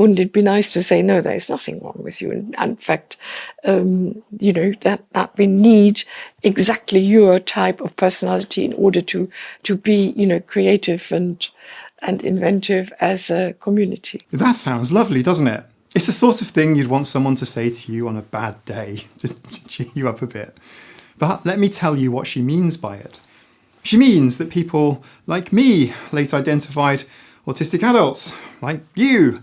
wouldn't it be nice to say, no, there's nothing wrong with you? And in fact, that we need exactly your type of personality in order to be, creative and inventive as a community. That sounds lovely, doesn't it? It's the sort of thing you'd want someone to say to you on a bad day to cheer you up a bit. But let me tell you what she means by it. She means that people like me, late identified autistic adults, like you,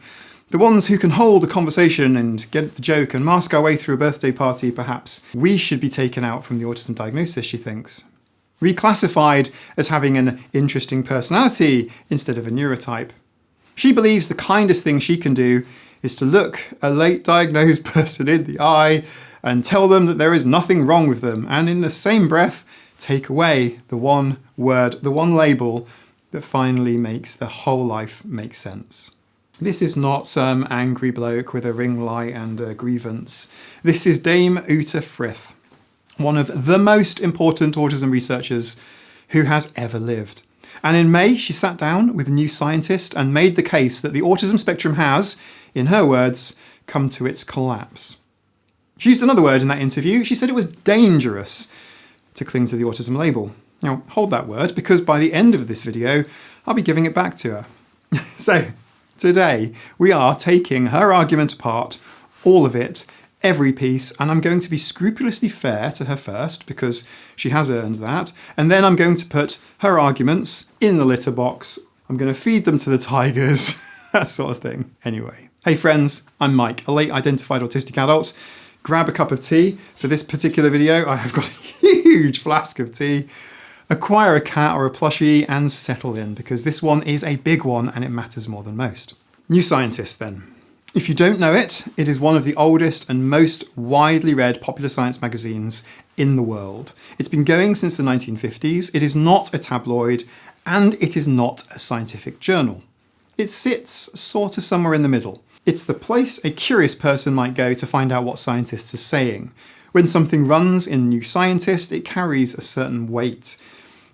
the ones who can hold a conversation and get the joke and mask our way through a birthday party perhaps, we should be taken out from the autism diagnosis, she thinks. Reclassified as having an interesting personality instead of a neurotype. She believes the kindest thing she can do is to look a late diagnosed person in the eye and tell them that there is nothing wrong with them, and in the same breath take away the one word, the one label that finally makes the whole life make sense. This is not some angry bloke with a ring light and a grievance. This is Dame Uta Frith, one of the most important autism researchers who has ever lived. And in May, she sat down with a new scientist and made the case that the autism spectrum has, in her words, come to its collapse. She used another word in that interview. She said it was dangerous to cling to the autism label. Now, hold that word, because by the end of this video, I'll be giving it back to her. So, today, we are taking her argument apart, all of it, every piece, and I'm going to be scrupulously fair to her first, because she has earned that, and then I'm going to put her arguments in the litter box. I'm going to feed them to the tigers, that sort of thing. Anyway, hey friends, I'm Mike, a late identified autistic adult. Grab a cup of tea. For this particular video, I have got a huge flask of tea. Acquire a cat or a plushie and settle in, because this one is a big one and it matters more than most. New Scientist then. If you don't know it, it is one of the oldest and most widely read popular science magazines in the world. It's been going since the 1950s, it is not a tabloid, and it is not a scientific journal. It sits sort of somewhere in the middle. It's the place a curious person might go to find out what scientists are saying. When something runs in New Scientist, it carries a certain weight.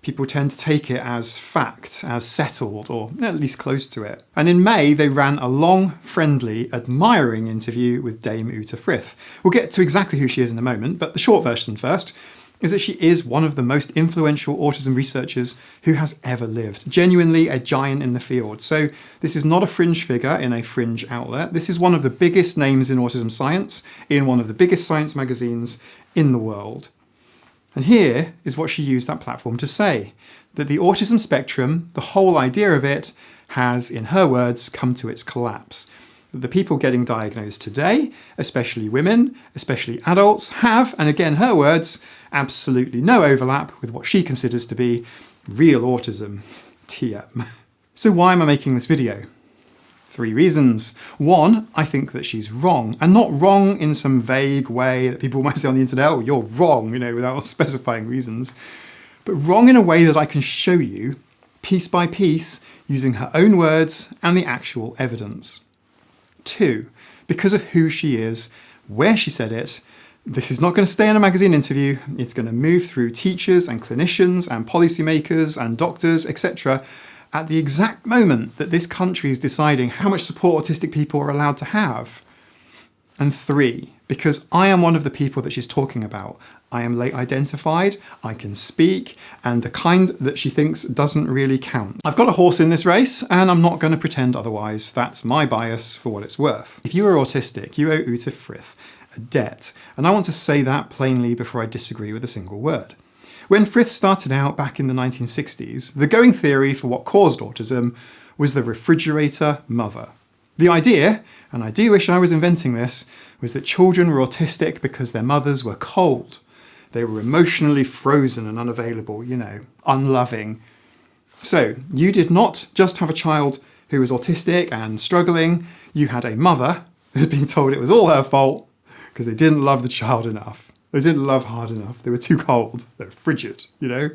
People tend to take it as fact, as settled, or at least close to it. And in May, they ran a long, friendly, admiring interview with Dame Uta Frith. We'll get to exactly who she is in a moment, but the short version first is that she is one of the most influential autism researchers who has ever lived. Genuinely a giant in the field. So this is not a fringe figure in a fringe outlet. This is one of the biggest names in autism science, in one of the biggest science magazines in the world. And here is what she used that platform to say, that the autism spectrum, the whole idea of it, has, in her words, come to its collapse. That the people getting diagnosed today, especially women, especially adults, have, and again her words, absolutely no overlap with what she considers to be real autism, TM. So why am I making this video? 3 reasons. 1, I think that she's wrong, and not wrong in some vague way that people might say on the internet, oh, you're wrong, without specifying reasons, but wrong in a way that I can show you, piece by piece, using her own words and the actual evidence. 2, because of who she is, where she said it, this is not going to stay in a magazine interview, it's going to move through teachers and clinicians and policymakers and doctors, etc., at the exact moment that this country is deciding how much support autistic people are allowed to have. And 3, because I am one of the people that she's talking about. I am late identified, I can speak, and the kind that she thinks doesn't really count. I've got a horse in this race, and I'm not going to pretend otherwise. That's my bias for what it's worth. If you are autistic, you owe Uta Frith a debt, and I want to say that plainly before I disagree with a single word. When Frith started out back in the 1960s, the going theory for what caused autism was the refrigerator mother. The idea, and I do wish I was inventing this, was that children were autistic because their mothers were cold. They were emotionally frozen and unavailable, unloving. So you did not just have a child who was autistic and struggling, you had a mother who had been told it was all her fault because they didn't love the child enough. They didn't love hard enough. They were too cold. They were frigid,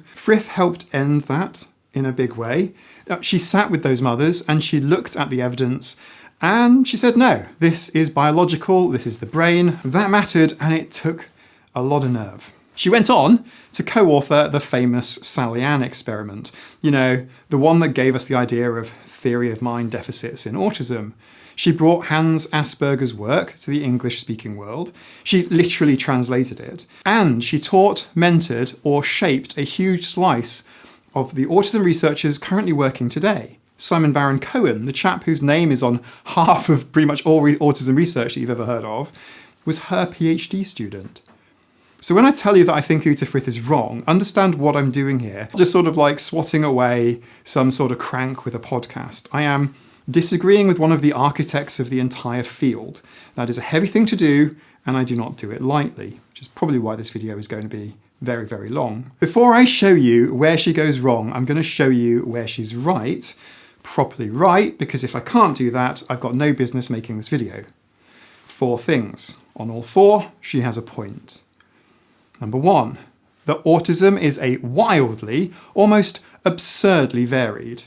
Frith helped end that in a big way. She sat with those mothers and she looked at the evidence and she said, no, this is biological, this is the brain. That mattered, and it took a lot of nerve. She went on to co-author the famous Sally Ann experiment, you know, the one that gave us the idea of theory of mind deficits in autism. She brought Hans Asperger's work to the English-speaking world. She literally translated it. And she taught, mentored, or shaped a huge slice of the autism researchers currently working today. Simon Baron-Cohen, the chap whose name is on half of pretty much all autism research that you've ever heard of, was her PhD student. So when I tell you that I think Uta Frith is wrong, understand what I'm doing here. Just sort of like swatting away some sort of crank with a podcast. I am disagreeing with one of the architects of the entire field. That is a heavy thing to do, and I do not do it lightly, which is probably why this video is going to be very, very long. Before I show you where she goes wrong, I'm going to show you where she's right, properly right, because if I can't do that, I've got no business making this video. 4 things. On all 4, she has a point. Number 1, that autism is a wildly, almost absurdly varied.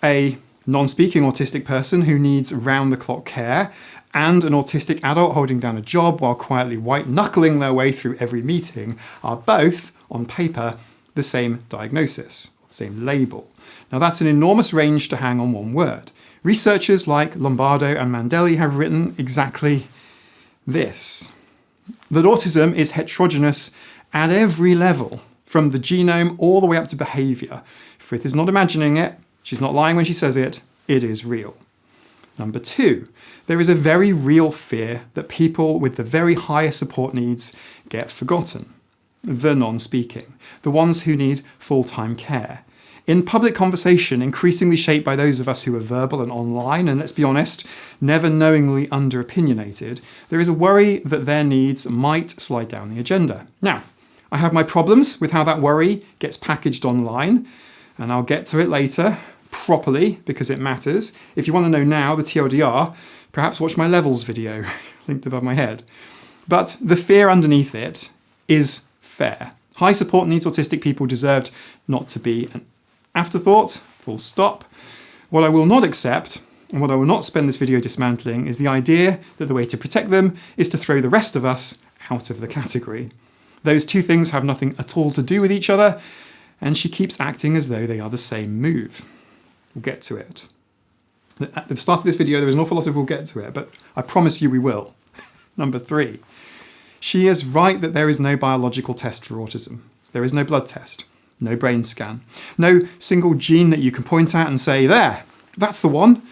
A non-speaking autistic person who needs round-the-clock care and an autistic adult holding down a job while quietly white-knuckling their way through every meeting are both, on paper, the same diagnosis, the same label. Now that's an enormous range to hang on one word. Researchers like Lombardo and Mandelli have written exactly this: that autism is heterogeneous at every level, from the genome all the way up to behaviour. Frith is not imagining it, she's not lying when she says it, it is real. Number 2, there is a very real fear that people with the very highest support needs get forgotten. The non-speaking, the ones who need full-time care. In public conversation, increasingly shaped by those of us who are verbal and online, and let's be honest, never knowingly under-opinionated, there is a worry that their needs might slide down the agenda. Now, I have my problems with how that worry gets packaged online, and I'll get to it later, properly, because it matters. If you want to know now the TLDR, perhaps watch my levels video, linked above my head. But the fear underneath it is fair. High support needs autistic people deserved not to be an afterthought, full stop. What I will not accept, and what I will not spend this video dismantling, is the idea that the way to protect them is to throw the rest of us out of the category. Those 2 things have nothing at all to do with each other, and she keeps acting as though they are the same move. We'll get to it. At the start of this video, there is an awful lot of we'll get to it, but I promise you we will. Number 3, she is right that there is no biological test for autism. There is no blood test. No brain scan. No single gene that you can point at and say, there, that's the one.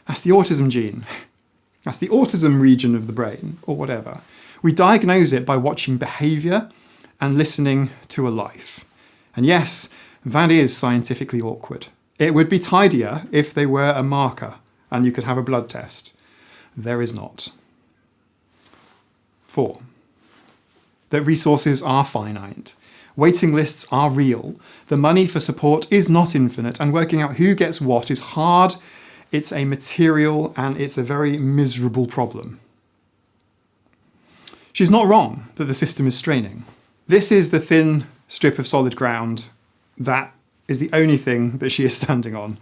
That's the autism gene. That's the autism region of the brain, or whatever. We diagnose it by watching behaviour and listening to a life. And yes, that is scientifically awkward. It would be tidier if they were a marker and you could have a blood test. There is not. 4, that resources are finite. Waiting lists are real. The money for support is not infinite, and working out who gets what is hard. It's a material and it's a very miserable problem. She's not wrong that the system is straining. This is the thin strip of solid ground that is the only thing that she is standing on.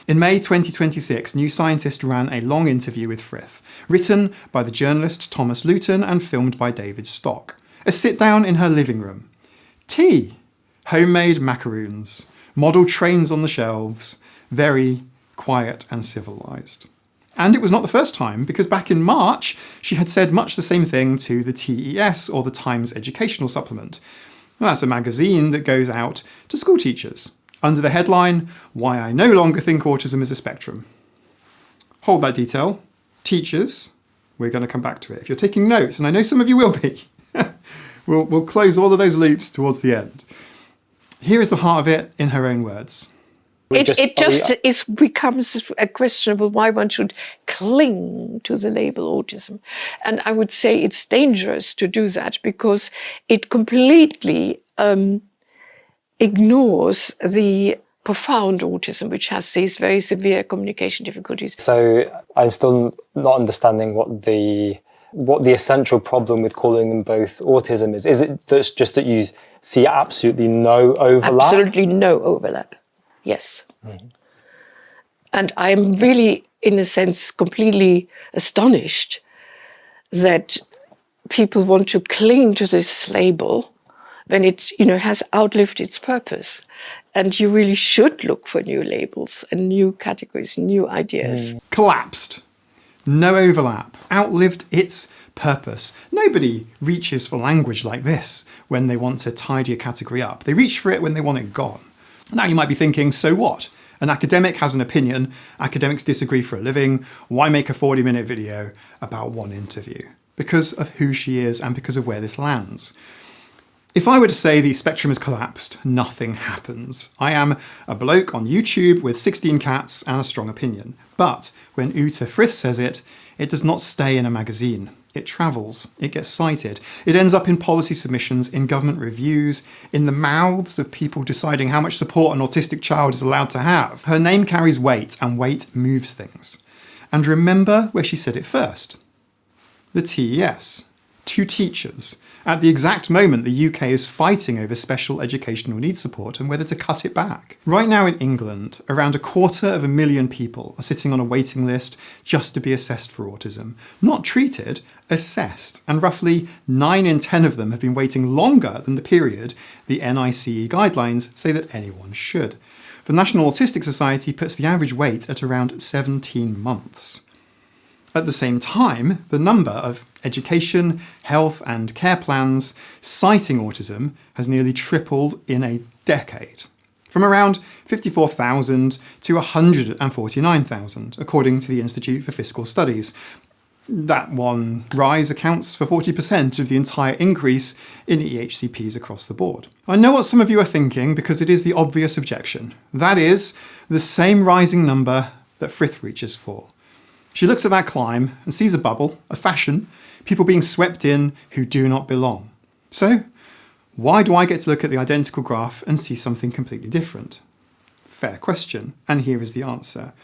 In May 2026, New Scientist ran a long interview with Frith, written by the journalist Thomas Luton and filmed by David Stock. A sit-down in her living room. Tea, homemade macaroons, model trains on the shelves, very quiet and civilised. And it was not the first time, because back in March, she had said much the same thing to the TES, or the Times Educational Supplement. Well, that's a magazine that goes out to school teachers, under the headline, Why I No Longer Think Autism is a Spectrum. Hold that detail. Teachers, we're going to come back to it. If you're taking notes, and I know some of you will be, We'll close all of those loops towards the end. Here is the heart of it in her own words. It becomes questionable why one should cling to the label autism. And I would say it's dangerous to do that because it completely ignores the profound autism, which has these very severe communication difficulties. So I'm still not understanding what the essential problem with calling them both autism is. Is it just that you see absolutely no overlap? Absolutely no overlap, yes. Mm-hmm. And I'm really, in a sense, completely astonished that people want to cling to this label when it, has outlived its purpose. And you really should look for new labels and new categories, new ideas. Collapsed. No overlap. Outlived its purpose. Nobody reaches for language like this when they want to tidy a category up. They reach for it when they want it gone. Now you might be thinking, so what? An academic has an opinion, academics disagree for a living, why make a 40-minute video about one interview? Because of who she is and because of where this lands. If I were to say the spectrum has collapsed, nothing happens. I am a bloke on YouTube with 16 cats and a strong opinion. But when Uta Frith says it, it does not stay in a magazine. It travels, it gets cited, it ends up in policy submissions, in government reviews, in the mouths of people deciding how much support an autistic child is allowed to have. Her name carries weight, and weight moves things. And remember where she said it first. The TES. Two teachers. At the exact moment the UK is fighting over special educational needs support and whether to cut it back. Right now in England, around 250,000 people are sitting on a waiting list just to be assessed for autism. Not treated, assessed. And roughly 9 in 10 of them have been waiting longer than the period the NICE guidelines say that anyone should. The National Autistic Society puts the average wait at around 17 months. At the same time, the number of education, health and care plans citing autism has nearly tripled in a decade, from around 54,000 to 149,000, according to the Institute for Fiscal Studies. That one rise accounts for 40% of the entire increase in EHCPs across the board. I know what some of you are thinking because it is the obvious objection. That is, the same rising number that Frith reaches for. She looks at that climb and sees a bubble, a fashion, people being swept in who do not belong. So, why do I get to look at the identical graph and see something completely different? Fair question, and here is the answer.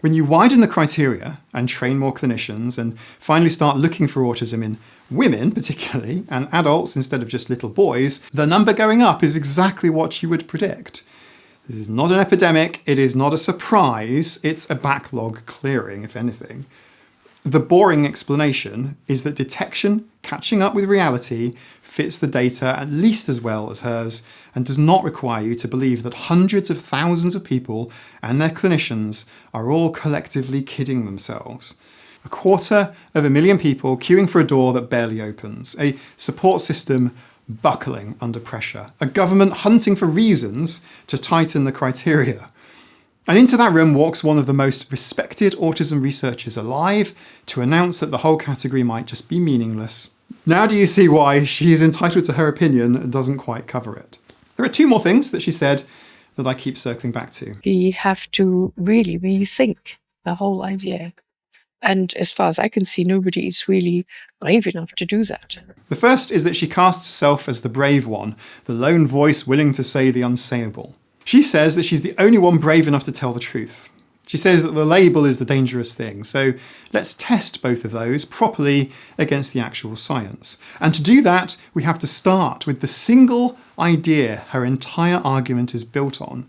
When you widen the criteria and train more clinicians and finally start looking for autism in women particularly, and adults instead of just little boys, the number going up is exactly what you would predict. This is not an epidemic, it is not a surprise, it's a backlog clearing, if anything. The boring explanation is that detection, catching up with reality, fits the data at least as well as hers and does not require you to believe that hundreds of thousands of people and their clinicians are all collectively kidding themselves. 250,000 people queuing for a door that barely opens, a support system buckling under pressure, a government hunting for reasons to tighten the criteria. And into that room walks one of the most respected autism researchers alive to announce that the whole category might just be meaningless. Now do you see why she is entitled to her opinion and doesn't quite cover it? There are 2 more things that she said that I keep circling back to. We have to really rethink the whole idea. And as far as I can see, nobody is really brave enough to do that. The first is that she casts herself as the brave one, the lone voice willing to say the unsayable. She says that she's the only one brave enough to tell the truth. She says that the label is the dangerous thing, so let's test both of those properly against the actual science. And to do that, we have to start with the single idea her entire argument is built on.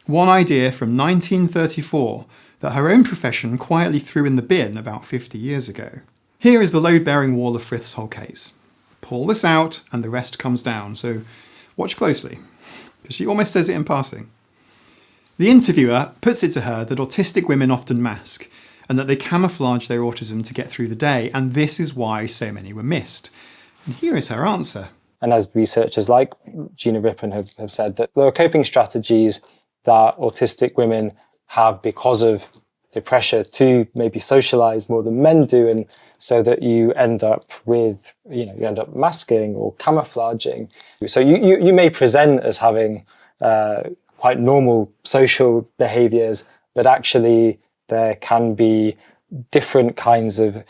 One idea from 1934 that her own profession quietly threw in the bin about 50 years ago. Here is the load-bearing wall of Frith's whole case. Pull this out and the rest comes down, so watch closely, because she almost says it in passing. The interviewer puts it to her that autistic women often mask, and that they camouflage their autism to get through the day, and this is why so many were missed. And here is her answer. And as researchers like Gina Rippon have said, that there are coping strategies that autistic women have because of the pressure to maybe socialize more than men do, and so that you end up with, you end up masking or camouflaging. So you may present as having quite normal social behaviors, but actually there can be different kinds of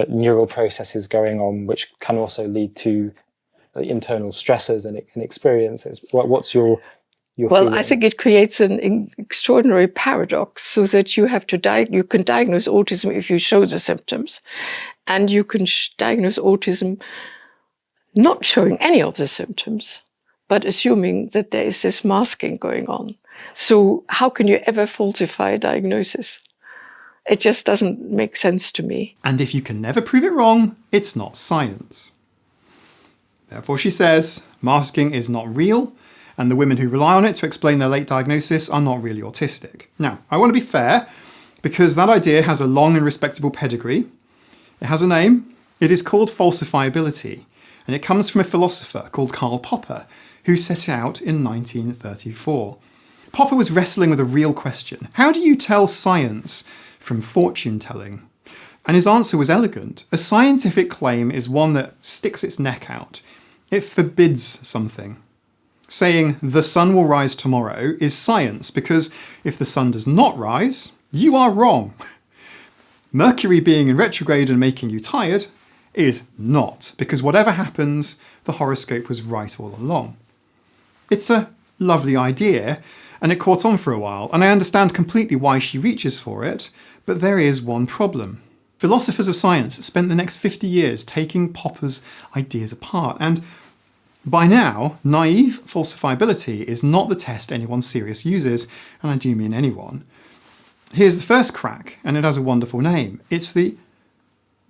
neural processes going on, which can also lead to internal stressors and experiences. What's your Well, feeling? I think it creates an extraordinary paradox, so that you have to you can diagnose autism if you show the symptoms, and you can diagnose autism not showing any of the symptoms, but assuming that there is this masking going on. So how can you ever falsify a diagnosis? It just doesn't make sense to me. And if you can never prove it wrong, it's not science. Therefore, she says, masking is not real, and the women who rely on it to explain their late diagnosis are not really autistic. Now, I want to be fair, because that idea has a long and respectable pedigree. It has a name. It is called falsifiability, and it comes from a philosopher called Karl Popper, who set it out in 1934. Popper was wrestling with a real question. How do you tell science from fortune-telling? And his answer was elegant. A scientific claim is one that sticks its neck out. It forbids something. Saying the sun will rise tomorrow is science, because if the sun does not rise, you are wrong. Mercury being in retrograde and making you tired is not, because whatever happens, the horoscope was right all along. It's a lovely idea, and it caught on for a while, and I understand completely why she reaches for it, but there is one problem. Philosophers of science spent the next 50 years taking Popper's ideas apart, and by now, naive falsifiability is not the test anyone serious uses, and I do mean anyone. Here's the first crack, and it has a wonderful name. It's the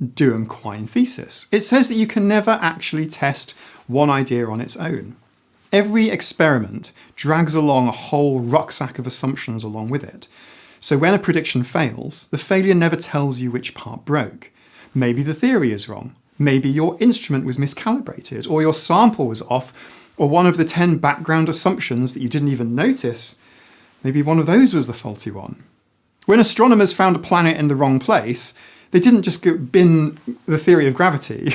Debunking thesis. It says that you can never actually test one idea on its own. Every experiment drags along a whole rucksack of assumptions along with it. So when a prediction fails, the failure never tells you which part broke. Maybe the theory is wrong. Maybe your instrument was miscalibrated, or your sample was off, or one of the 10 background assumptions that you didn't even notice. Maybe one of those was the faulty one. When astronomers found a planet in the wrong place, they didn't just go bin the theory of gravity.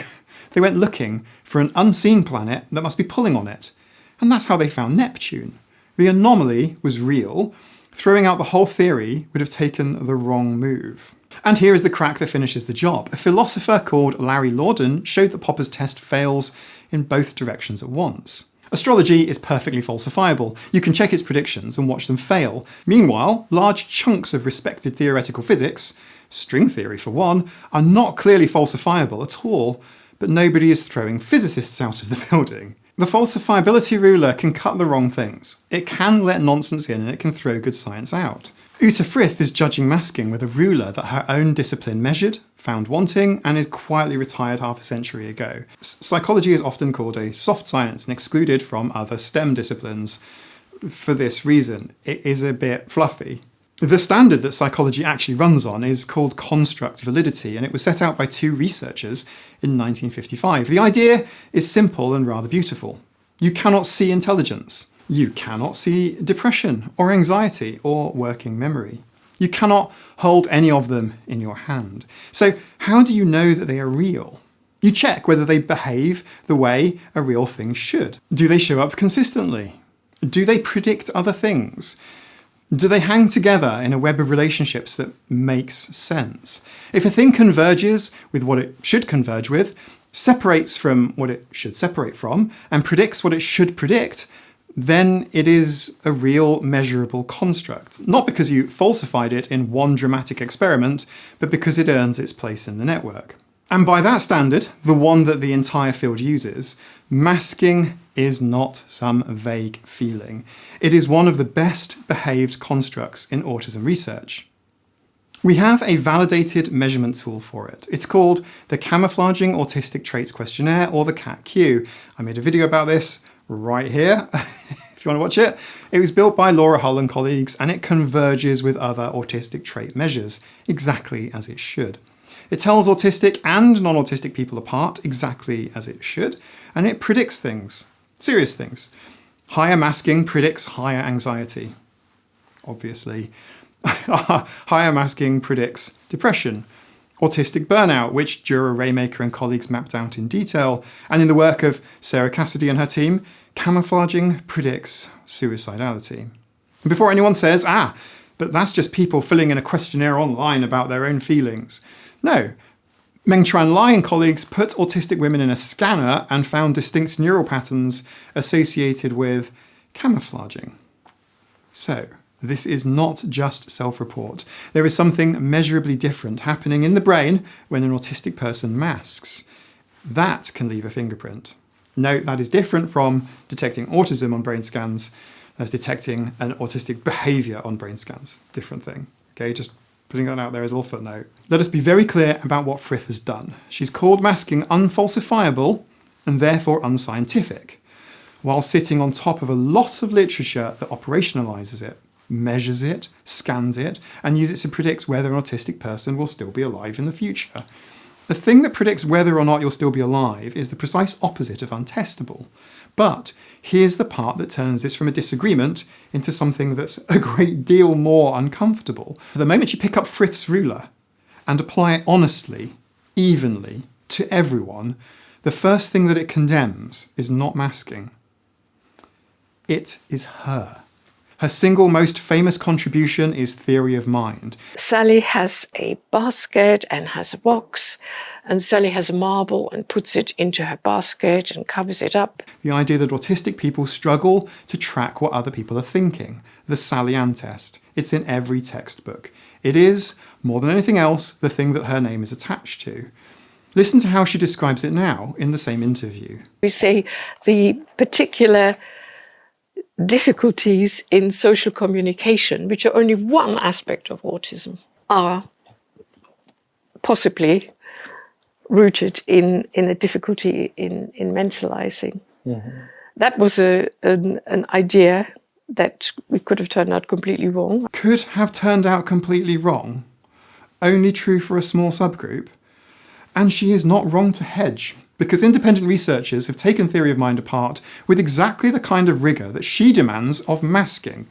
They went looking for an unseen planet that must be pulling on it. And that's how they found Neptune. The anomaly was real. Throwing out the whole theory would have taken the wrong move. And here is the crack that finishes the job. A philosopher called Larry Lorden showed that Popper's test fails in both directions at once. Astrology is perfectly falsifiable. You can check its predictions and watch them fail. Meanwhile, large chunks of respected theoretical physics, string theory for one, are not clearly falsifiable at all, but nobody is throwing physicists out of the building. The falsifiability ruler can cut the wrong things. It can let nonsense in and it can throw good science out. Uta Frith is judging masking with a ruler that her own discipline measured, found wanting, and is quietly retired half a century ago. Psychology is often called a soft science and excluded from other STEM disciplines. For this reason, it is a bit fluffy. The standard that psychology actually runs on is called construct validity, and it was set out by two researchers in 1955. The idea is simple and rather beautiful. You cannot see intelligence. You cannot see depression or anxiety or working memory. You cannot hold any of them in your hand. So how do you know that they are real? You check whether they behave the way a real thing should. Do they show up consistently? Do they predict other things? Do they hang together in a web of relationships that makes sense? If a thing converges with what it should converge with, separates from what it should separate from, and predicts what it should predict, then it is a real measurable construct. Not because you falsified it in one dramatic experiment, but because it earns its place in the network. And by that standard, the one that the entire field uses, masking is not some vague feeling. It is one of the best behaved constructs in autism research. We have a validated measurement tool for it. It's called the Camouflaging Autistic Traits Questionnaire, or the CAT-Q. I made a video about this right here, if you want to watch it. It was built by Laura Hull and colleagues, and it converges with other autistic trait measures, exactly as it should. It tells autistic and non-autistic people apart, exactly as it should, and it predicts things, serious things. Higher masking predicts higher anxiety, obviously. Higher masking predicts depression, autistic burnout, which Jura Raymaker and colleagues mapped out in detail, and in the work of Sarah Cassidy and her team, camouflaging predicts suicidality. And before anyone says, but that's just people filling in a questionnaire online about their own feelings. No. Meng Chuan Lai and colleagues put autistic women in a scanner and found distinct neural patterns associated with camouflaging. So, this is not just self-report. There is something measurably different happening in the brain when an autistic person masks. That can leave a fingerprint. Note that is different from detecting autism on brain scans as detecting an autistic behaviour on brain scans. Different thing. Okay, just putting that out there as a little footnote. Let us be very clear about what Frith has done. She's called masking unfalsifiable and therefore unscientific, while sitting on top of a lot of literature that operationalises it, measures it, scans it, and uses it to predict whether an autistic person will still be alive in the future. The thing that predicts whether or not you'll still be alive is the precise opposite of untestable. But here's the part that turns this from a disagreement into something that's a great deal more uncomfortable. The moment you pick up Frith's ruler and apply it honestly, evenly, to everyone, the first thing that it condemns is not masking. It is her. Her single most famous contribution is theory of mind. Sally has a basket and has a box, and Sally has a marble and puts it into her basket and covers it up. The idea that autistic people struggle to track what other people are thinking. The Sally-Ann test. It's in every textbook. It is, more than anything else, the thing that her name is attached to. Listen to how she describes it now in the same interview. We say the particular difficulties in social communication, which are only one aspect of autism, are possibly rooted in a difficulty in mentalizing. Mm-hmm. That was an idea that we could have turned out completely wrong. Could have turned out completely wrong, only true for a small subgroup. And she is not wrong to hedge, because independent researchers have taken theory of mind apart with exactly the kind of rigour that she demands of masking.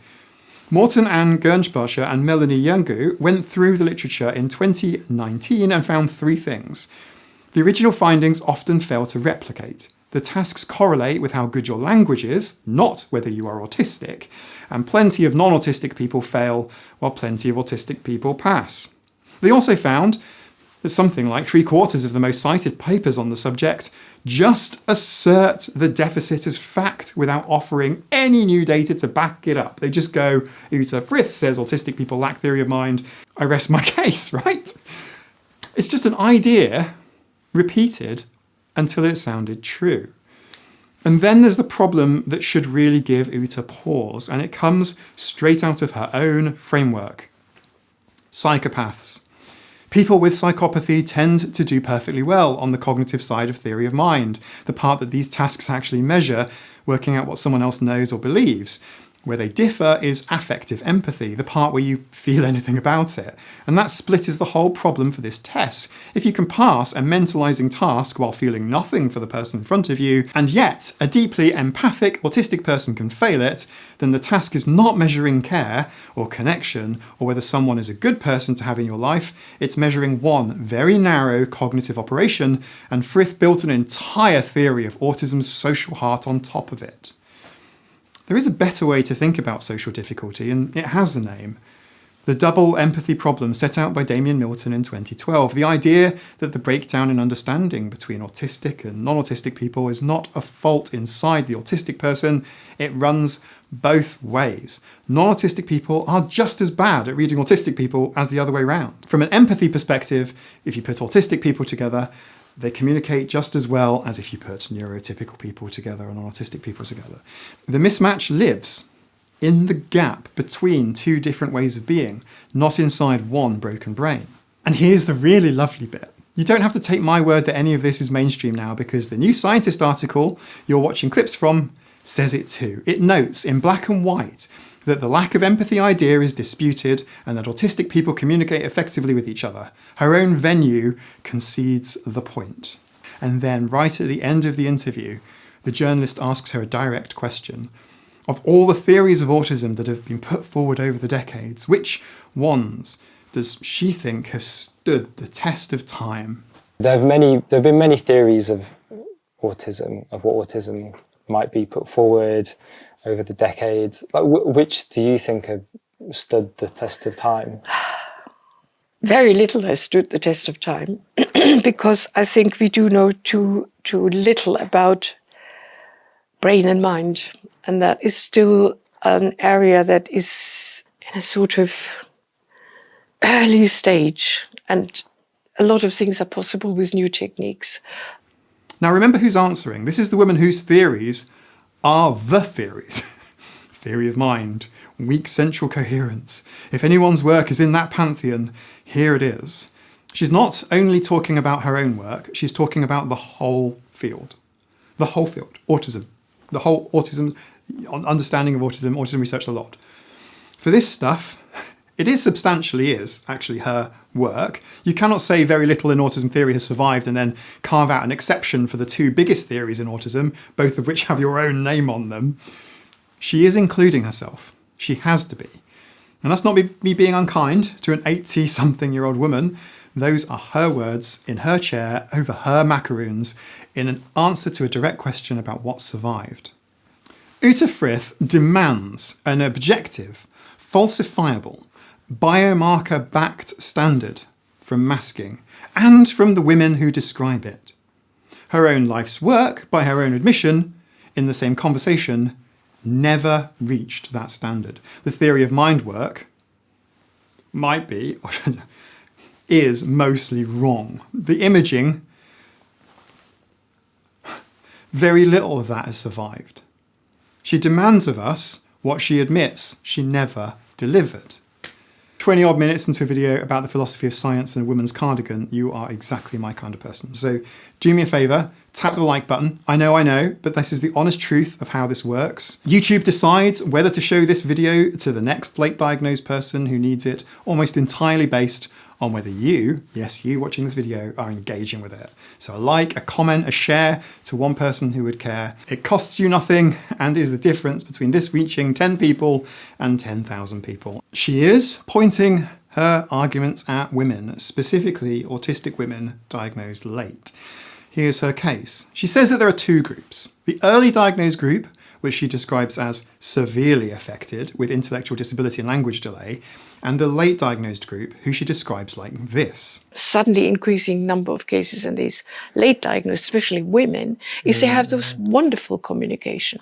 Morten Ann Gernsbacher and Melanie Youngu went through the literature in 2019 and found 3 things. The original findings often fail to replicate. The tasks correlate with how good your language is, not whether you are autistic, and plenty of non-autistic people fail while plenty of autistic people pass. They also found that something like 3/4 of the most cited papers on the subject just assert the deficit as fact without offering any new data to back it up. They just go, Uta Frith says autistic people lack theory of mind. I rest my case, right? It's just an idea repeated until it sounded true. And then there's the problem that should really give Uta pause, and it comes straight out of her own framework. Psychopaths. People with psychopathy tend to do perfectly well on the cognitive side of theory of mind, the part that these tasks actually measure, working out what someone else knows or believes. Where they differ is affective empathy, the part where you feel anything about it. And that split is the whole problem for this test. If you can pass a mentalising task while feeling nothing for the person in front of you, and yet a deeply empathic autistic person can fail it, then the task is not measuring care or connection or whether someone is a good person to have in your life. It's measuring one very narrow cognitive operation, and Frith built an entire theory of autism's social heart on top of it. There is a better way to think about social difficulty, and it has a name. The double empathy problem set out by Damien Milton in 2012. The idea that the breakdown in understanding between autistic and non-autistic people is not a fault inside the autistic person, it runs both ways. Non-autistic people are just as bad at reading autistic people as the other way around. From an empathy perspective, if you put autistic people together, they communicate just as well as if you put neurotypical people together and autistic people together. The mismatch lives in the gap between 2 different ways of being, not inside one broken brain. And here's the really lovely bit. You don't have to take my word that any of this is mainstream now, because the New Scientist article you're watching clips from says it too. It notes in black and white that the lack of empathy idea is disputed and that autistic people communicate effectively with each other. Her own venue concedes the point. And then, right at the end of the interview, the journalist asks her a direct question. Of all the theories of autism that have been put forward over the decades, which ones does she think have stood the test of time? There have been many theories of autism, of what autism might be put forward over the decades. Like, which do you think have stood the test of time? Very little has stood the test of time, because I think we do know too little about brain and mind, and that is still an area that is in a sort of early stage, and a lot of things are possible with new techniques. Now remember who's answering. This is the woman whose theories are the theories. Theory of mind, weak central coherence. If anyone's work is in that pantheon, here it is. She's not only talking about her own work, she's talking about the whole field. The whole field, autism. The whole autism, understanding of autism, autism researched a lot. For this stuff, it substantially is actually her work. You cannot say very little in autism theory has survived and then carve out an exception for the two biggest theories in autism, both of which have your own name on them. She is including herself. She has to be. And that's not me being unkind to an 80-something-year-old woman. Those are her words in her chair over her macaroons in an answer to a direct question about what survived. Uta Frith demands an objective, falsifiable, biomarker-backed standard from masking and from the women who describe it. Her own life's work, by her own admission, in the same conversation, never reached that standard. The theory of mind work might be, is mostly wrong. The imaging, very little of that has survived. She demands of us what she admits she never delivered. 20 odd minutes into a video about the philosophy of science and a woman's cardigan, you are exactly my kind of person. So do me a favour, tap the like button. I know, but this is the honest truth of how this works. YouTube decides whether to show this video to the next late diagnosed person who needs it, almost entirely based on whether you, yes, you watching this video, are engaging with it. So a like, a comment, a share to one person who would care. It costs you nothing and is the difference between this reaching 10 people and 10,000 people. She is pointing her arguments at women, specifically autistic women diagnosed late. Here's her case. She says that there are two groups. The early diagnosed group, which she describes as severely affected with intellectual disability and language delay, and the late diagnosed group, who she describes like this. Suddenly increasing number of cases in these late diagnosed, especially women, is they have this wonderful communication.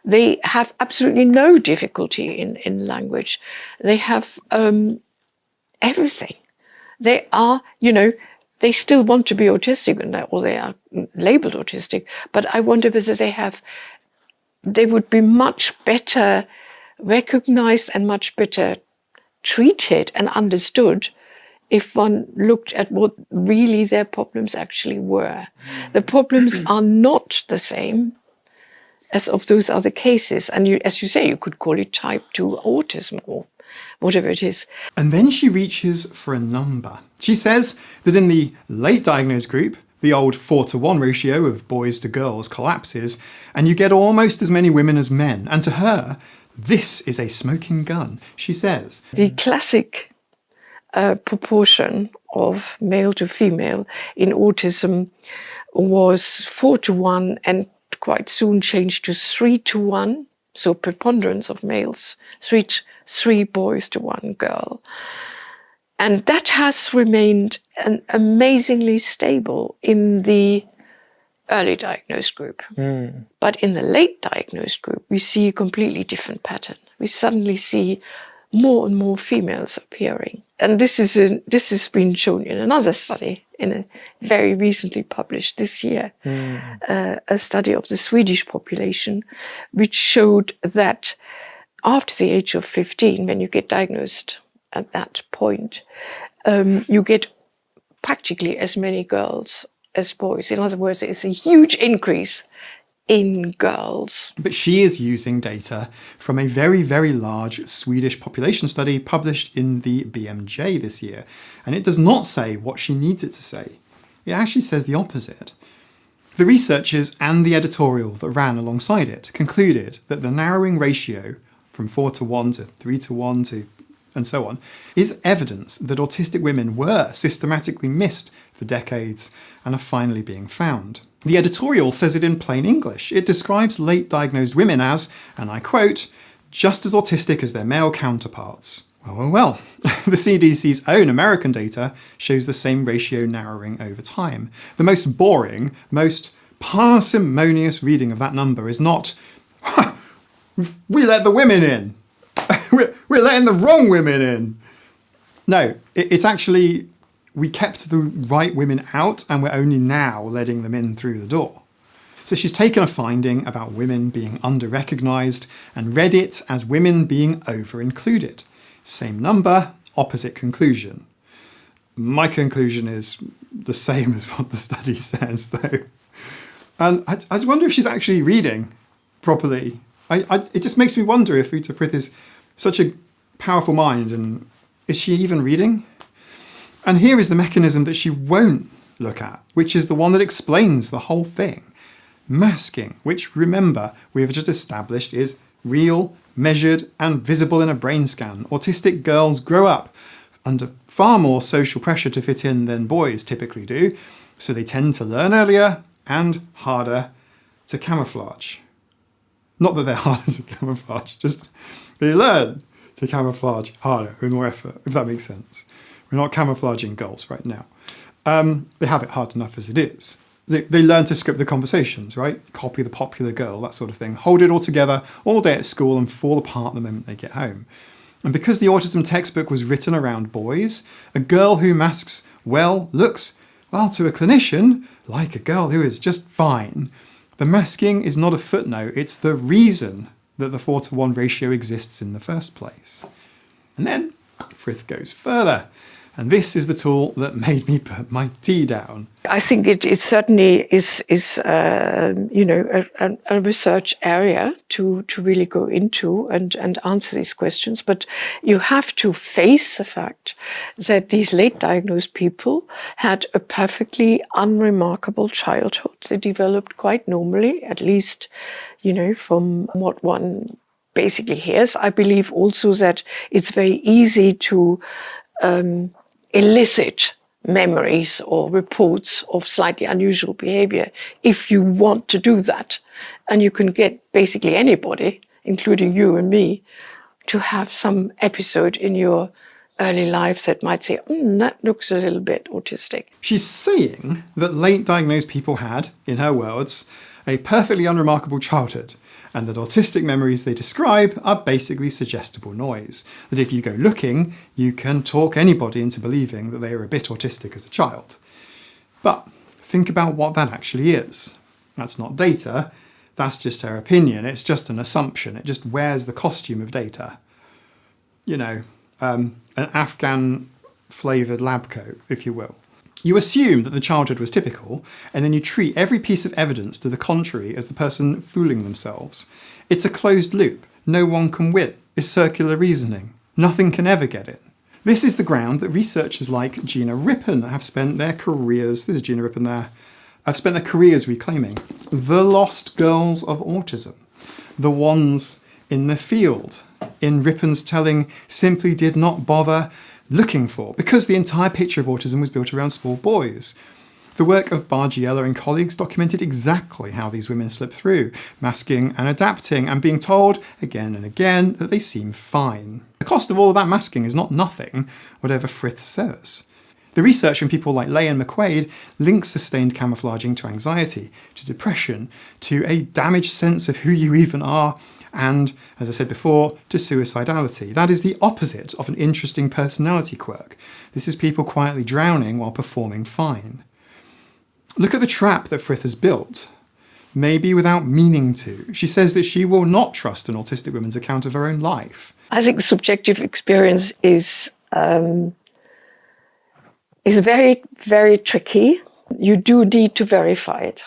They have absolutely no difficulty in language. They have everything. They are, they still want to be autistic, or they are labeled autistic, but I wonder whether they would be much better recognized and much better treated and understood if one looked at what really their problems actually were. The problems are not the same as of those other cases. And as you say, you could call it type 2 autism or whatever it is. And then she reaches for a number. She says that in the late diagnosed group, the old 4-to-1 ratio of boys to girls collapses, and you get almost as many women as men. And to her, this is a smoking gun, she says. The classic proportion of male to female in autism was 4-to-1 and quite soon changed to 3-to-1. So preponderance of males, three boys to one girl. And that has remained amazingly stable in the early diagnosed group. But in the late diagnosed group, we see a completely different pattern. We suddenly see more and more females appearing. And this has been shown in another study, in a very recently published this year, a study of the Swedish population, which showed that after the age of 15, when you get diagnosed at that point, you get practically as many girls as boys. In other words, it's a huge increase in girls. But she is using data from a very, very large Swedish population study published in the BMJ this year. And it does not say what she needs it to say. It actually says the opposite. The researchers and the editorial that ran alongside it concluded that the narrowing ratio from 4-to-1 to 3-to-1 to and so on, is evidence that autistic women were systematically missed for decades and are finally being found. The editorial says it in plain English. It describes late diagnosed women as, and I quote, just as autistic as their male counterparts. Well. The CDC's own American data shows the same ratio narrowing over time. The most boring, most parsimonious reading of that number is not, we let the women in. We're letting the wrong women in. No, it's actually, we kept the right women out and we're only now letting them in through the door. So she's taken a finding about women being under-recognised and read it as women being over-included. Same number, opposite conclusion. My conclusion is the same as what the study says, though. And I wonder if she's actually reading properly. It just makes me wonder if Uta Frith is such a powerful mind, and is she even reading? And here is the mechanism that she won't look at, which is the one that explains the whole thing. Masking, which, remember, we have just established is real, measured, and visible in a brain scan. Autistic girls grow up under far more social pressure to fit in than boys typically do, so they tend to learn earlier and harder to camouflage. Not that they're harder to camouflage, just they learn to camouflage harder with more effort, if that makes sense. We're not camouflaging girls right now. They have it hard enough as it is. They learn to script the conversations, right? Copy the popular girl, that sort of thing. Hold it all together all day at school and fall apart the moment they get home. And because the autism textbook was written around boys, a girl who masks well looks, well, to a clinician, like a girl who is just fine. The masking is not a footnote, it's the reason that the 4:1 ratio exists in the first place. And then Frith goes further. And this is the tool that made me put my tea down. I think it certainly is a research area to really go into and answer these questions. But you have to face the fact that these late diagnosed people had a perfectly unremarkable childhood. They developed quite normally, at least, from what one basically hears. I believe also that it's very easy to elicit memories or reports of slightly unusual behavior if you want to do that. And you can get basically anybody, including you and me, to have some episode in your early life that might say, that looks a little bit autistic. She's saying that late diagnosed people had, in her words, a perfectly unremarkable childhood, and that autistic memories they describe are basically suggestible noise. That if you go looking, you can talk anybody into believing that they are a bit autistic as a child. But think about what that actually is. That's not data, that's just her opinion, it's just an assumption, it just wears the costume of data. An Afghan flavoured lab coat, if you will. You assume that the childhood was typical, and then you treat every piece of evidence to the contrary as the person fooling themselves. It's a closed loop. No one can win. It's circular reasoning. Nothing can ever get it. This is the ground that researchers like Gina Rippon have spent their careers, this is Gina Rippon there, have spent their careers reclaiming. The lost girls of autism. The ones in the field, in Rippon's telling, simply did not bother looking for, because the entire picture of autism was built around small boys. The work of Bargiella and colleagues documented exactly how these women slip through, masking and adapting, and being told again and again that they seem fine. The cost of all of that masking is not nothing, whatever Frith says. The research from people like Lay and McQuaid links sustained camouflaging to anxiety, to depression, to a damaged sense of who you even are, and, as I said before, to suicidality. That is the opposite of an interesting personality quirk. This is people quietly drowning while performing fine. Look at the trap that Frith has built, maybe without meaning to. She says that she will not trust an autistic woman's account of her own life. I think subjective experience is very, very tricky. You do need to verify it.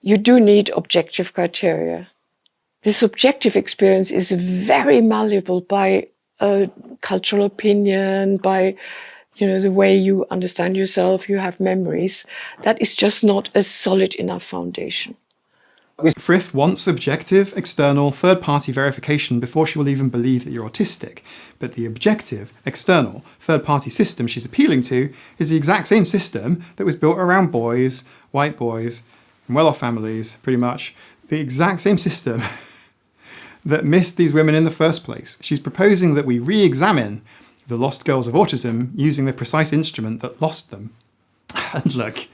You do need objective criteria. The subjective experience is very malleable by cultural opinion, by the way you understand yourself, you have memories. That is just not a solid enough foundation. Frith wants objective, external, third-party verification before she will even believe that you're autistic. But the objective, external, third-party system she's appealing to is the exact same system that was built around boys, white boys, from well-off families, pretty much. The exact same system that missed these women in the first place. She's proposing that we re-examine the lost girls of autism using the precise instrument that lost them. And look,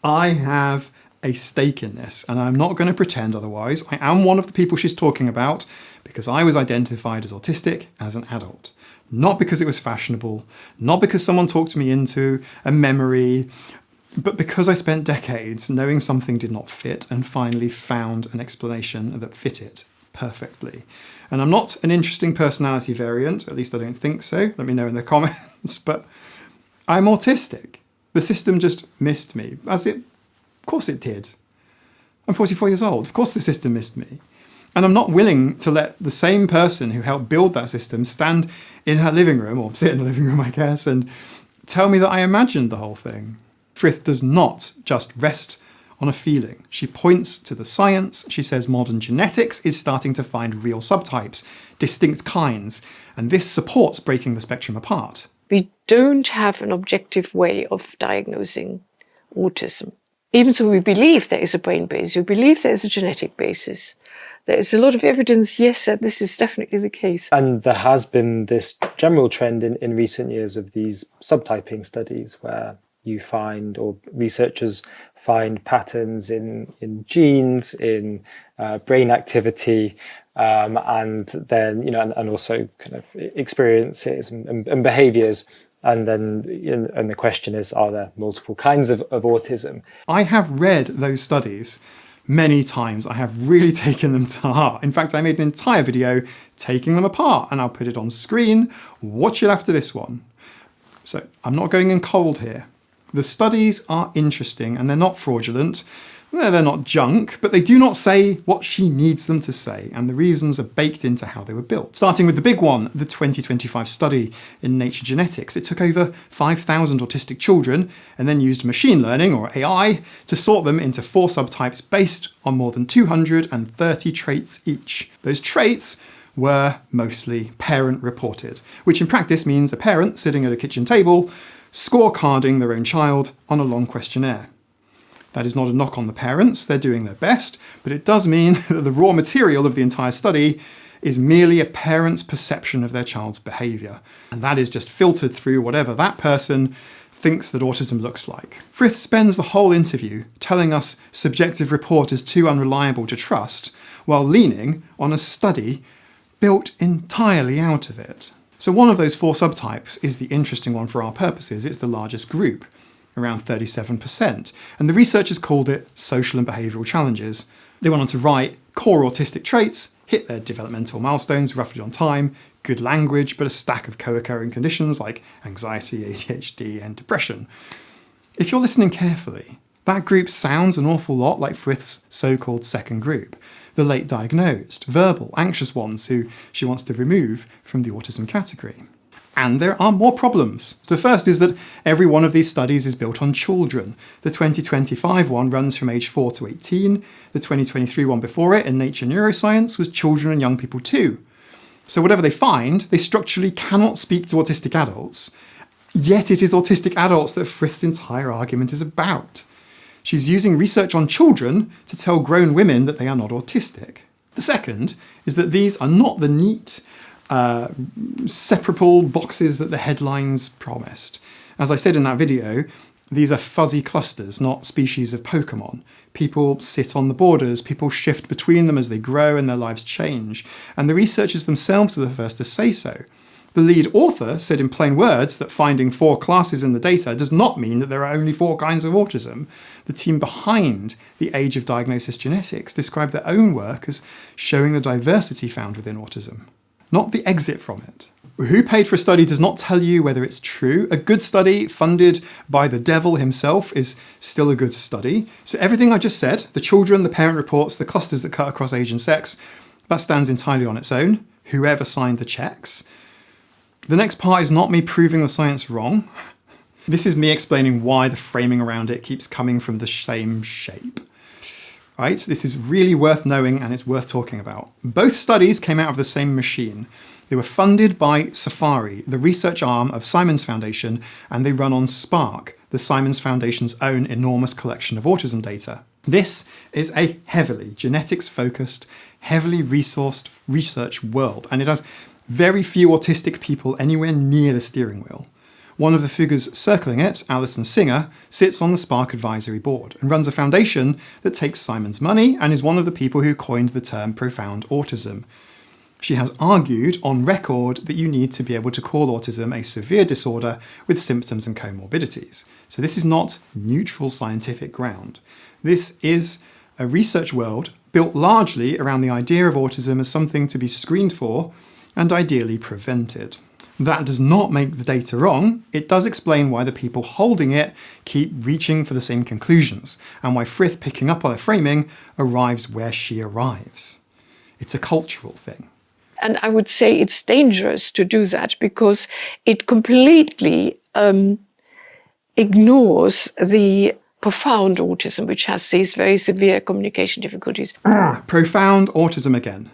I have a stake in this, and I'm not going to pretend otherwise. I am one of the people she's talking about because I was identified as autistic as an adult. Not because it was fashionable, not because someone talked me into a memory, but because I spent decades knowing something did not fit and finally found an explanation that fit it perfectly. And I'm not an interesting personality variant, at least I don't think so. Let me know in the comments, but I'm autistic. The system just missed me, as it Of course it did. I'm 44 years old. Of course the system missed me. And I'm not willing to let the same person who helped build that system stand in her living room, or sit in the living room, I guess, and tell me that I imagined the whole thing. Frith does not just rest on a feeling. She points to the science. She says modern genetics is starting to find real subtypes, distinct kinds, and this supports breaking the spectrum apart. We don't have an objective way of diagnosing autism. Even so, we believe there is a brain base, we believe there is a genetic basis. There is a lot of evidence, yes, that this is definitely the case. And there has been this general trend in recent years of these subtyping studies where you find, or researchers find, patterns in genes, in brain activity, and then, and also kind of experiences and behaviors. And then, and the question is, are there multiple kinds of autism? I have read those studies many times. I have really taken them to heart. In fact, I made an entire video taking them apart, and I'll put it on screen. Watch it after this one. So I'm not going in cold here. The studies are interesting and they're not fraudulent. They're not junk, but they do not say what she needs them to say, and the reasons are baked into how they were built. Starting with the big one, the 2025 study in Nature Genetics. It took over 5,000 autistic children and then used machine learning, or AI, to sort them into 4 subtypes based on more than 230 traits each. Those traits were mostly parent-reported, which in practice means a parent sitting at a kitchen table scorecarding their own child on a long questionnaire. That is not a knock on the parents, they're doing their best, but it does mean that the raw material of the entire study is merely a parent's perception of their child's behaviour. And that is just filtered through whatever that person thinks that autism looks like. Frith spends the whole interview telling us subjective report is too unreliable to trust, while leaning on a study built entirely out of it. So one of those 4 subtypes is the interesting one for our purposes. It's the largest group, around 37%. And the researchers called it social and behavioural challenges. They went on to write core autistic traits, hit their developmental milestones roughly on time, good language, but a stack of co-occurring conditions like anxiety, ADHD, and depression. If you're listening carefully, that group sounds an awful lot like Frith's so-called second group, the late diagnosed, verbal, anxious ones who she wants to remove from the autism category. And there are more problems. The first is that every one of these studies is built on children. The 2025 one runs from age 4 to 18. The 2023 one before it in Nature Neuroscience was children and young people too. So whatever they find, they structurally cannot speak to autistic adults. Yet it is autistic adults that Frith's entire argument is about. She's using research on children to tell grown women that they are not autistic. The second is that these are not the neat, separable boxes that the headlines promised. As I said in that video, these are fuzzy clusters, not species of Pokemon. People sit on the borders, people shift between them as they grow and their lives change. And the researchers themselves are the first to say so. The lead author said in plain words that finding 4 classes in the data does not mean that there are only 4 kinds of autism. The team behind the Age of Diagnosis Genetics described their own work as showing the diversity found within autism, not the exit from it. Who paid for a study does not tell you whether it's true. A good study funded by the devil himself is still a good study. So everything I just said, the children, the parent reports, the clusters that cut across age and sex, that stands entirely on its own. Whoever signed the checks. The next part is not me proving the science wrong. This is me explaining why the framing around it keeps coming from the same shape. Right? This is really worth knowing and it's worth talking about. Both studies came out of the same machine. They were funded by Safari, the research arm of Simons Foundation, and they run on Spark, the Simons Foundation's own enormous collection of autism data. This is a heavily genetics-focused, heavily resourced research world, and it has very few autistic people anywhere near the steering wheel. One of the figures circling it, Alison Singer, sits on the Spark Advisory Board and runs a foundation that takes Simon's money and is one of the people who coined the term profound autism. She has argued on record that you need to be able to call autism a severe disorder with symptoms and comorbidities. So this is not neutral scientific ground. This is a research world built largely around the idea of autism as something to be screened for and ideally prevented. That does not make the data wrong. It does explain why the people holding it keep reaching for the same conclusions, and why Frith, picking up on their framing, arrives where she arrives. It's a cultural thing. And I would say it's dangerous to do that because it completely ignores the profound autism, which has these very severe communication difficulties. Profound autism again.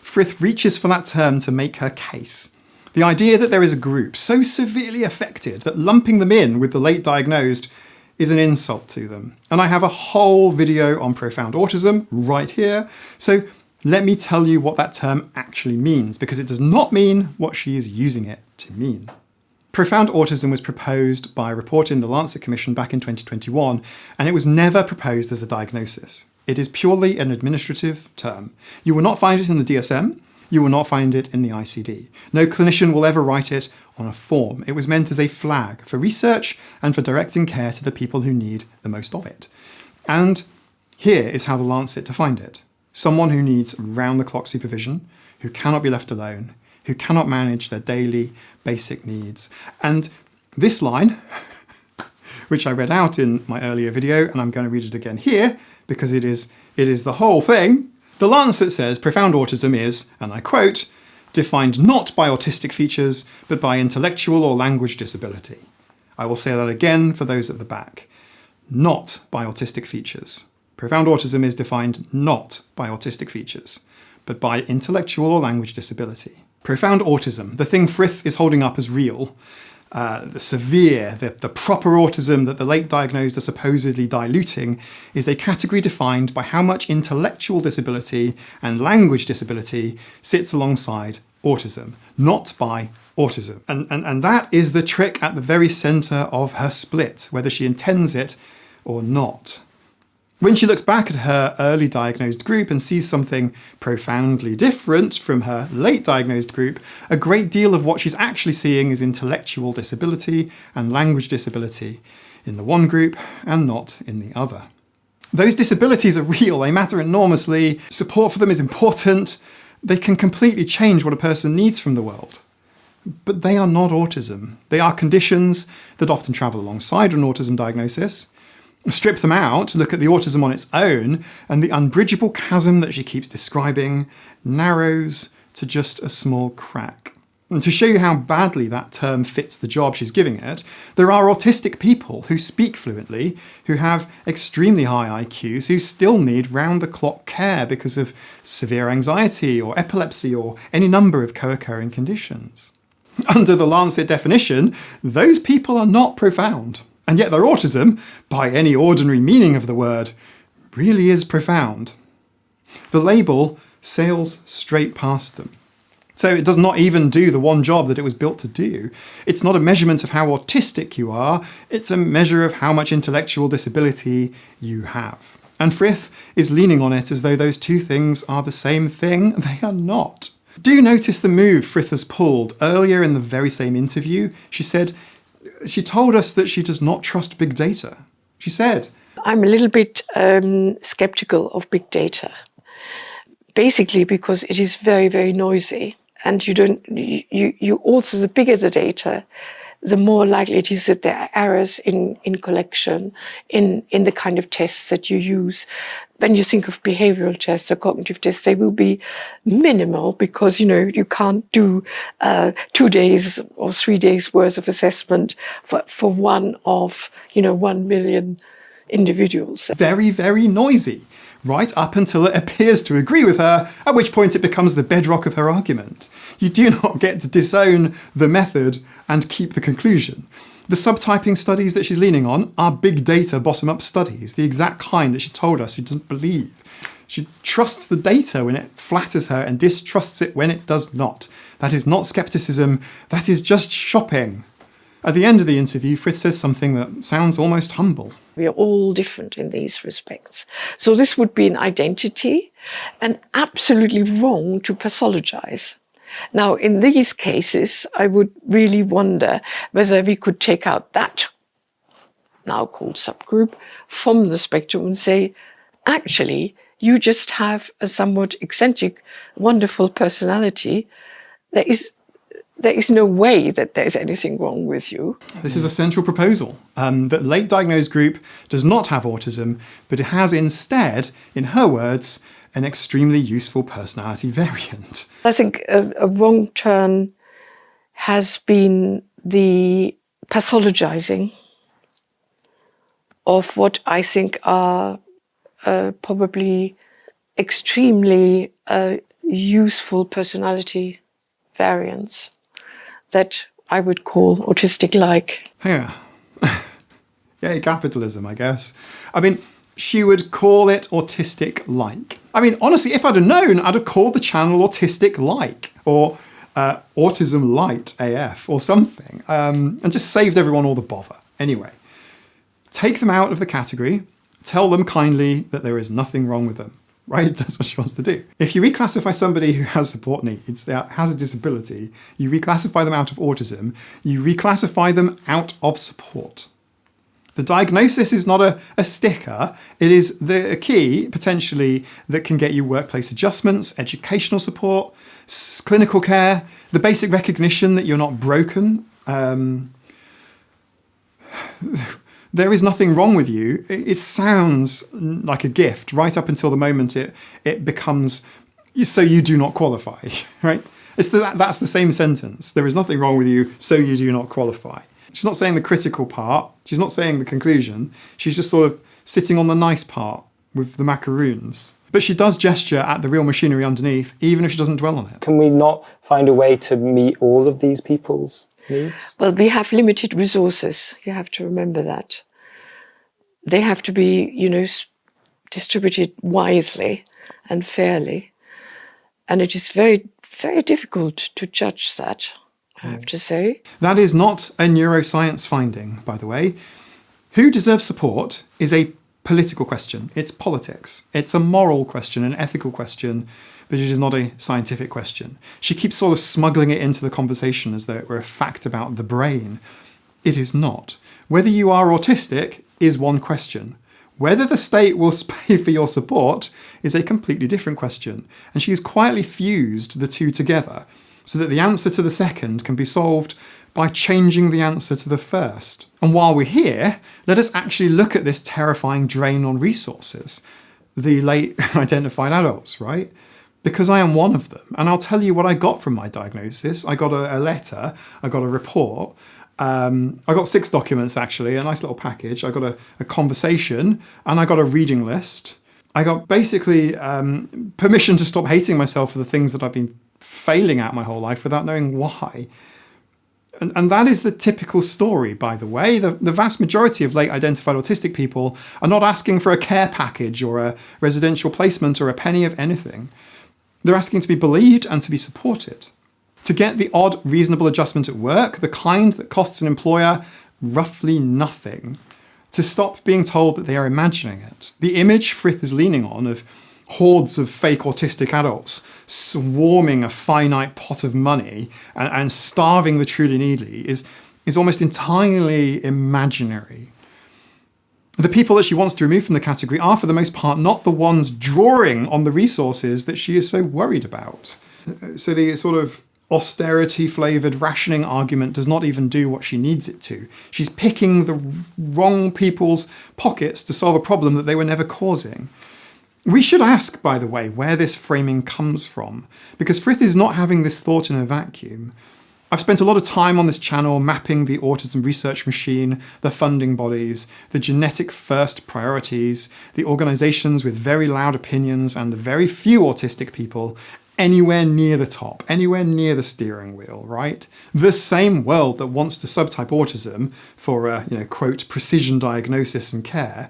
Frith reaches for that term to make her case. The idea that there is a group so severely affected that lumping them in with the late diagnosed is an insult to them. And I have a whole video on profound autism right here. So let me tell you what that term actually means, because it does not mean what she is using it to mean. Profound autism was proposed by a report in the Lancet Commission back in 2021, and it was never proposed as a diagnosis. It is purely an administrative term. You will not find it in the DSM. You will not find it in the ICD. No clinician will ever write it on a form. It was meant as a flag for research and for directing care to the people who need the most of it. And here is how the Lancet defined it. Someone who needs round-the-clock supervision, who cannot be left alone, who cannot manage their daily basic needs. And this line, which I read out in my earlier video, and I'm going to read it again here, because it is the whole thing. The Lancet says profound autism is, and I quote, defined not by autistic features, but by intellectual or language disability. I will say that again for those at the back. Not by autistic features. Profound autism is defined not by autistic features, but by intellectual or language disability. Profound autism, the thing Frith is holding up as real, the severe, the proper autism that the late diagnosed are supposedly diluting, is a category defined by how much intellectual disability and language disability sits alongside autism, not by autism. And that is the trick at the very centre of her split, whether she intends it or not. When she looks back at her early diagnosed group and sees something profoundly different from her late diagnosed group, a great deal of what she's actually seeing is intellectual disability and language disability in the one group and not in the other. Those disabilities are real, they matter enormously, support for them is important, they can completely change what a person needs from the world. But they are not autism. They are conditions that often travel alongside an autism diagnosis. Strip them out, look at the autism on its own, and the unbridgeable chasm that she keeps describing narrows to just a small crack. And to show you how badly that term fits the job she's giving it, there are autistic people who speak fluently, who have extremely high IQs, who still need round-the-clock care because of severe anxiety or epilepsy or any number of co-occurring conditions. Under the Lancet definition, those people are not profound. And yet their autism, by any ordinary meaning of the word, really is profound. The label sails straight past them. So it does not even do the one job that it was built to do. It's not a measurement of how autistic you are, it's a measure of how much intellectual disability you have. And Frith is leaning on it as though those two things are the same thing. They are not. Do notice the move Frith has pulled. Earlier in the very same interview, she told us that she does not trust big data. She said, I'm a little bit skeptical of big data, basically because it is very, very noisy. And you also, the bigger the data, the more likely it is that there are errors in collection, in the kind of tests that you use. When you think of behavioral tests or cognitive tests, they will be minimal because, you can't do 2 days or 3 days worth of assessment for one of, 1 million individuals. Very, very noisy, right up until it appears to agree with her, at which point it becomes the bedrock of her argument. You do not get to disown the method and keep the conclusion. The subtyping studies that she's leaning on are big data bottom-up studies, the exact kind that she told us she doesn't believe. She trusts the data when it flatters her and distrusts it when it does not. That is not skepticism, that is just shopping. At the end of the interview, Frith says something that sounds almost humble. We are all different in these respects. So this would be an identity and absolutely wrong to pathologize. Now, in these cases, I would really wonder whether we could take out that now called subgroup from the spectrum and say, actually, you just have a somewhat eccentric, wonderful personality. There there is no way that there's anything wrong with you. This is a central proposal, that late diagnosed group does not have autism, but it has instead, in her words, an extremely useful personality variant. I think a wrong turn has been the pathologizing of what I think are probably extremely useful personality variants that I would call autistic-like. Yeah. Yay, capitalism, I guess. I mean, she would call it autistic-like. I mean, honestly, if I'd have known, I'd have called the channel autistic-like, or autism light AF, or something, and just saved everyone all the bother. Anyway, take them out of the category, tell them kindly that there is nothing wrong with them. Right? That's what she wants to do. If you reclassify somebody who has support needs, has a disability, you reclassify them out of autism, you reclassify them out of support. The diagnosis is not a sticker. It is the key, potentially, that can get you workplace adjustments, educational support, clinical care, the basic recognition that you're not broken. There is nothing wrong with you. It sounds like a gift right up until the moment it becomes, so you do not qualify, right? That's the same sentence. There is nothing wrong with you, so you do not qualify. She's not saying the critical part. She's not saying the conclusion. She's just sort of sitting on the nice part with the macaroons. But she does gesture at the real machinery underneath, even if she doesn't dwell on it. Can we not find a way to meet all of these people's needs? Well, we have limited resources. You have to remember that. They have to be, distributed wisely and fairly. And it is very, very difficult to judge that, I have to say. That is not a neuroscience finding, by the way. Who deserves support is a political question. It's politics. It's a moral question, an ethical question, but it is not a scientific question. She keeps sort of smuggling it into the conversation as though it were a fact about the brain. It is not. Whether you are autistic is one question. Whether the state will pay for your support is a completely different question. And she has quietly fused the two together so that the answer to the second can be solved by changing the answer to the first. And while we're here, let us actually look at this terrifying drain on resources. The late identified adults, right? Because I am one of them. And I'll tell you what I got from my diagnosis. I got a letter, I got a report. I got 6 documents, actually, a nice little package. I got a conversation, and I got a reading list. I got basically permission to stop hating myself for the things that I've been failing at my whole life without knowing why. And that is the typical story, by the way. The vast majority of late identified autistic people are not asking for a care package or a residential placement or a penny of anything. They're asking to be believed and to be supported. To get the odd reasonable adjustment at work, the kind that costs an employer roughly nothing. To stop being told that they are imagining it. The image Frith is leaning on of hordes of fake autistic adults swarming a finite pot of money and starving the truly needy is almost entirely imaginary. The people that she wants to remove from the category are, for the most part, not the ones drawing on the resources that she is so worried about. So the sort of austerity-flavoured rationing argument does not even do what she needs it to. She's picking the wrong people's pockets to solve a problem that they were never causing. We should ask, by the way, where this framing comes from, because Frith is not having this thought in a vacuum. I've spent a lot of time on this channel mapping the autism research machine, the funding bodies, the genetic first priorities, the organisations with very loud opinions, and the very few autistic people anywhere near the top, anywhere near the steering wheel, right? The same world that wants to subtype autism for, quote, precision diagnosis and care,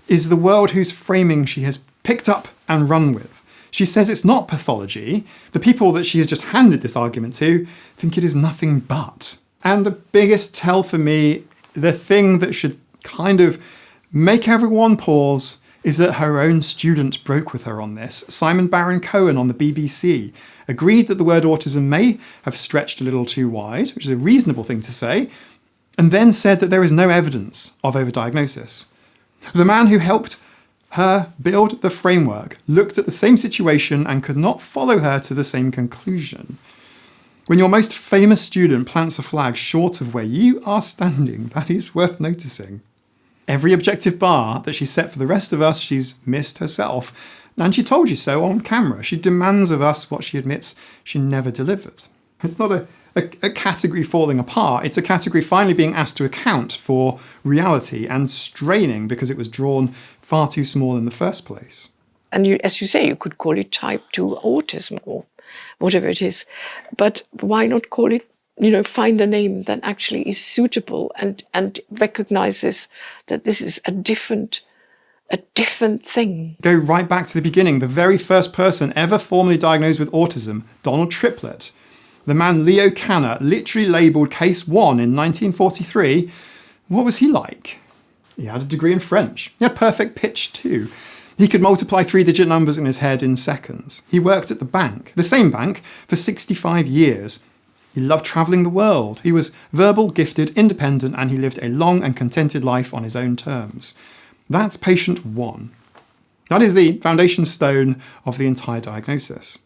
is the world whose framing she has picked up and run with. She says it's not pathology. The people that she has just handed this argument to think it is nothing but. And the biggest tell for me, the thing that should kind of make everyone pause, is that her own student broke with her on this. Simon Baron-Cohen on the BBC agreed that the word autism may have stretched a little too wide, which is a reasonable thing to say, and then said that there is no evidence of overdiagnosis. The man who helped her build the framework looked at the same situation and could not follow her to the same conclusion. When your most famous student plants a flag short of where you are standing, that is worth noticing. Every objective bar that she set for the rest of us, she's missed herself. And she told you so on camera. She demands of us what she admits she never delivered. It's not a category falling apart. It's a category finally being asked to account for reality and straining because it was drawn far too small in the first place. And as you say, you could call it type 2 autism or whatever it is. But why not call it, find a name that actually is suitable and recognizes that this is a different thing. Go right back to the beginning. The very first person ever formally diagnosed with autism, Donald Triplett. The man Leo Kanner literally labelled case 1 in 1943. What was he like? He had a degree in French. He had perfect pitch too. He could multiply 3-digit numbers in his head in seconds. He worked at the bank, the same bank, for 65 years. He loved travelling the world. He was verbal, gifted, independent, and he lived a long and contented life on his own terms. That's patient 1. That is the foundation stone of the entire diagnosis.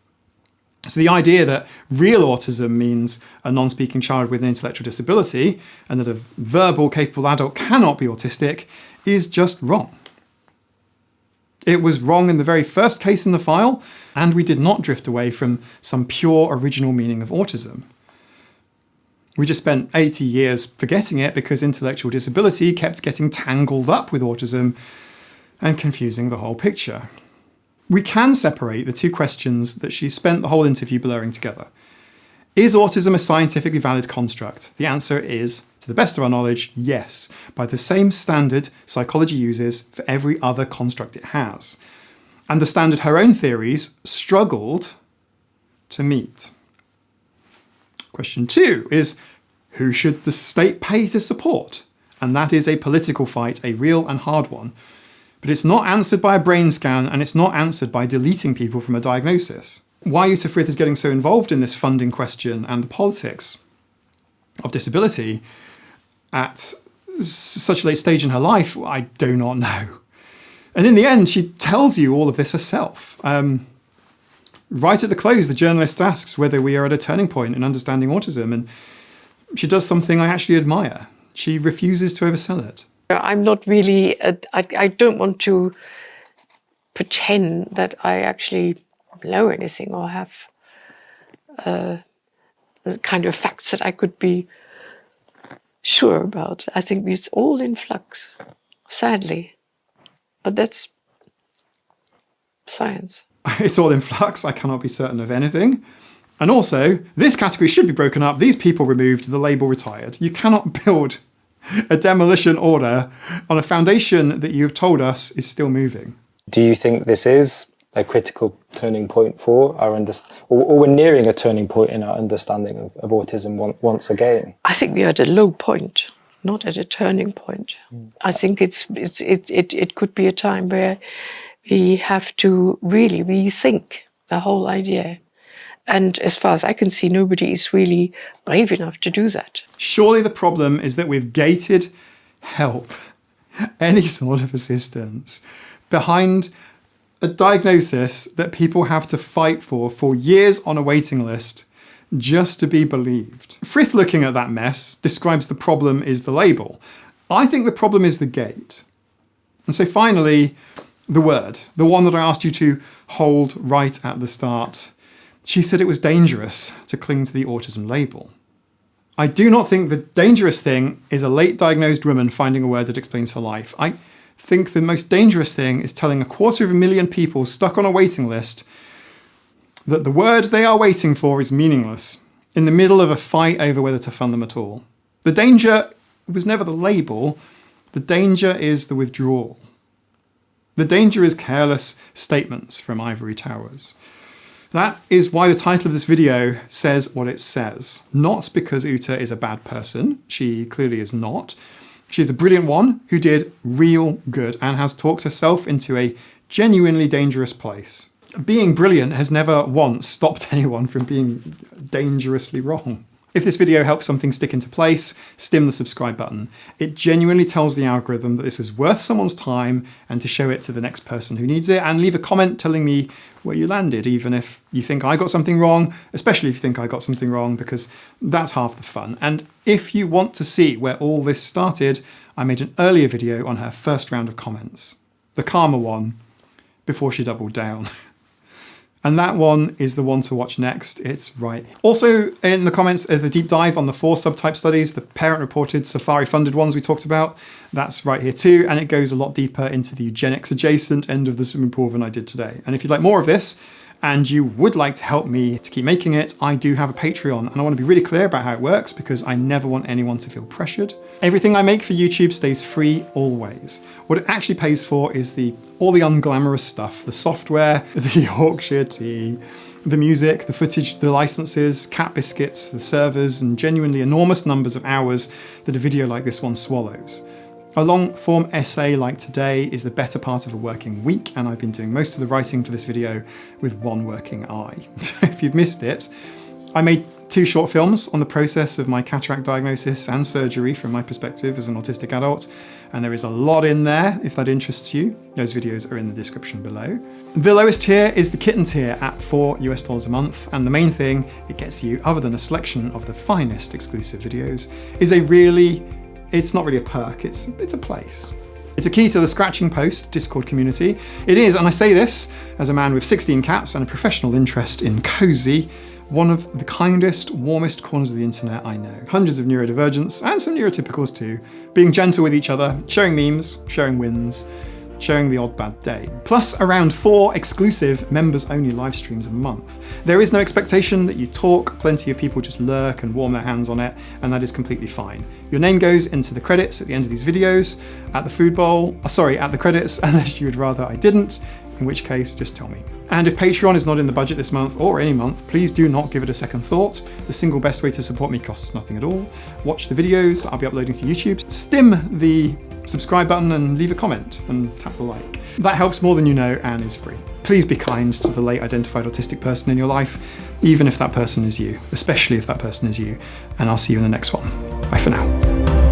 So the idea that real autism means a non-speaking child with an intellectual disability and that a verbal, capable adult cannot be autistic is just wrong. It was wrong in the very first case in the file, and we did not drift away from some pure original meaning of autism. We just spent 80 years forgetting it because intellectual disability kept getting tangled up with autism and confusing the whole picture. We can separate the two questions that she spent the whole interview blurring together. Is autism a scientifically valid construct? The answer is, to the best of our knowledge, yes, by the same standard psychology uses for every other construct it has, and the standard her own theories struggled to meet. Question 2 is, who should the state pay to support? And that is a political fight, a real and hard one. But it's not answered by a brain scan, and it's not answered by deleting people from a diagnosis. Why Uta Frith is getting so involved in this funding question and the politics of disability at such a late stage in her life, I do not know. And in the end, she tells you all of this herself. Right at the close, the journalist asks whether we are at a turning point in understanding autism, and she does something I actually admire. She refuses to oversell it. I'm not really, I don't want to pretend that I actually know anything or have the kind of facts that I could be sure about. I think it's all in flux, sadly. But that's science. It's all in flux. I cannot be certain of anything. And also, this category should be broken up. These people removed, the label retired. You cannot build a demolition order on a foundation that you've told us is still moving. Do you think this is a critical turning point for our or we're nearing a turning point in our understanding of autism once again? I think we are at a low point, not at a turning point. I think it could be a time where we have to really rethink the whole idea. And as far as I can see, nobody is really brave enough to do that. Surely the problem is that we've gated help, any sort of assistance, behind a diagnosis that people have to fight for years on a waiting list just to be believed. Frith, looking at that mess, describes the problem is the label. I think the problem is the gate. And so finally, the word, the one that I asked you to hold right at the start. She said it was dangerous to cling to the autism label. I do not think the dangerous thing is a late diagnosed woman finding a word that explains her life. I think the most dangerous thing is telling 250,000 people stuck on a waiting list that the word they are waiting for is meaningless in the middle of a fight over whether to fund them at all. The danger was never the label. The danger is the withdrawal. The danger is careless statements from ivory towers. That is why the title of this video says what it says. Not because Uta is a bad person. She clearly is not. She's a brilliant one who did real good and has talked herself into a genuinely dangerous place. Being brilliant has never once stopped anyone from being dangerously wrong. If this video helps something stick into place, stim the subscribe button. It genuinely tells the algorithm that this is worth someone's time and to show it to the next person who needs it, and leave a comment telling me where you landed, even if you think I got something wrong, especially if you think I got something wrong, because that's half the fun. And if you want to see where all this started, I made an earlier video on her first round of comments, the calmer one, before she doubled down. And that one is the one to watch next. It's right here. Also in the comments is the deep dive on the 4 subtype studies, the parent-reported Safari-funded ones we talked about. That's right here too, and it goes a lot deeper into the eugenics adjacent end of the swimming pool than I did today. And if you'd like more of this, and you would like to help me to keep making it, I do have a Patreon, and I want to be really clear about how it works because I never want anyone to feel pressured. Everything I make for YouTube stays free always. What it actually pays for is all the unglamorous stuff, the software, the Yorkshire tea, the music, the footage, the licenses, cat biscuits, the servers, and genuinely enormous numbers of hours that a video like this one swallows. A long form essay like today is the better part of a working week, and I've been doing most of the writing for this video with one working eye. If you've missed it, I made 2 short films on the process of my cataract diagnosis and surgery from my perspective as an autistic adult, and there is a lot in there if that interests you. Those videos are in the description below. The lowest tier is the kitten tier at $4 a month, and the main thing it gets you, other than a selection of the finest exclusive videos, is it's not really a perk, it's a place. It's a key to the Scratching Post Discord community. It is, and I say this as a man with 16 cats and a professional interest in cozy, one of the kindest, warmest corners of the internet I know. Hundreds of neurodivergents, and some neurotypicals too, being gentle with each other, sharing memes, sharing wins, sharing the odd bad day. Plus around 4 exclusive members-only live streams a month. There is no expectation that you talk, plenty of people just lurk and warm their hands on it, and that is completely fine. Your name goes into the credits at the end of these videos, at the credits, unless you would rather I didn't, in which case, just tell me. And if Patreon is not in the budget this month, or any month, please do not give it a second thought. The single best way to support me costs nothing at all. Watch the videos that I'll be uploading to YouTube, stim the subscribe button and leave a comment and tap the like. That helps more than you know and is free. Please be kind to the late identified autistic person in your life, even if that person is you, especially if that person is you. And I'll see you in the next one. Bye for now.